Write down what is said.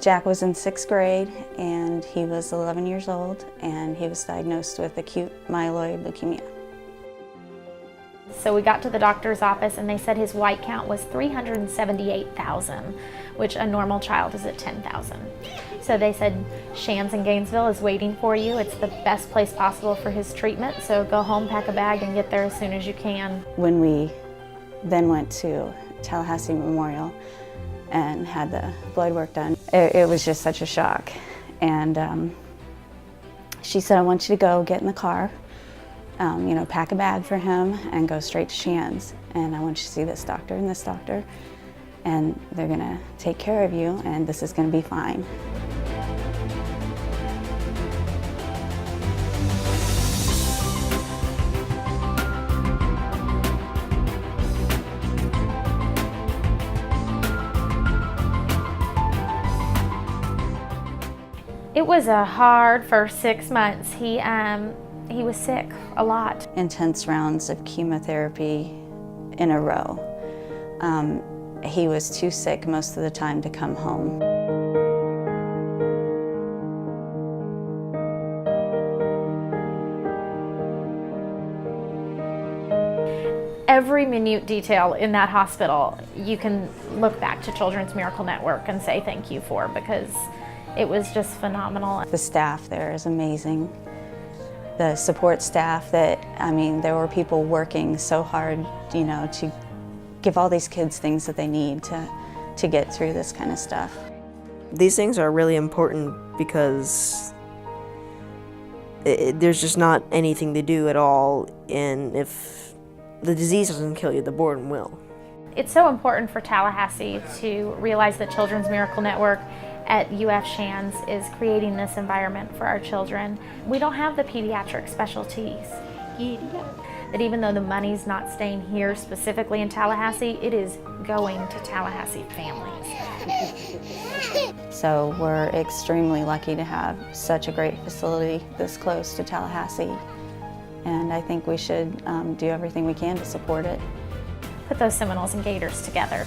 Jack was in 6th grade and he was 11 years old and he was diagnosed with acute myeloid leukemia. So we got to the doctor's office and they said his white count was 378,000, which a normal child is at 10,000. So they said, Shands in Gainesville is waiting for you. It's the best place possible for his treatment, so go home, pack a bag, and get there as soon as you can. When we then went to Tallahassee Memorial and had the blood work done, it was just such a shock. And she said, I want you to go get in the car, pack a bag for him and go straight to Shands. And I want you to see this doctor and this doctor, and they're gonna take care of you and this is gonna be fine. It was a hard first 6 months. He was sick a lot. Intense rounds of chemotherapy in a row. He was too sick most of the time to come home. Every minute detail in that hospital, you can look back to Children's Miracle Network and say thank you for, because it was just phenomenal. The staff there is amazing. The support staff there were people working so hard, to give all these kids things that they need to get through this kind of stuff. These things are really important because there's just not anything to do at all, and if the disease doesn't kill you, the boredom will. It's so important for Tallahassee to realize that Children's Miracle Network at UF Shands is creating this environment for our children. We don't have the pediatric specialties. That even though the money's not staying here specifically in Tallahassee, it is going to Tallahassee families. So we're extremely lucky to have such a great facility this close to Tallahassee. And I think we should do everything we can to support it. Put those Seminoles and Gators together.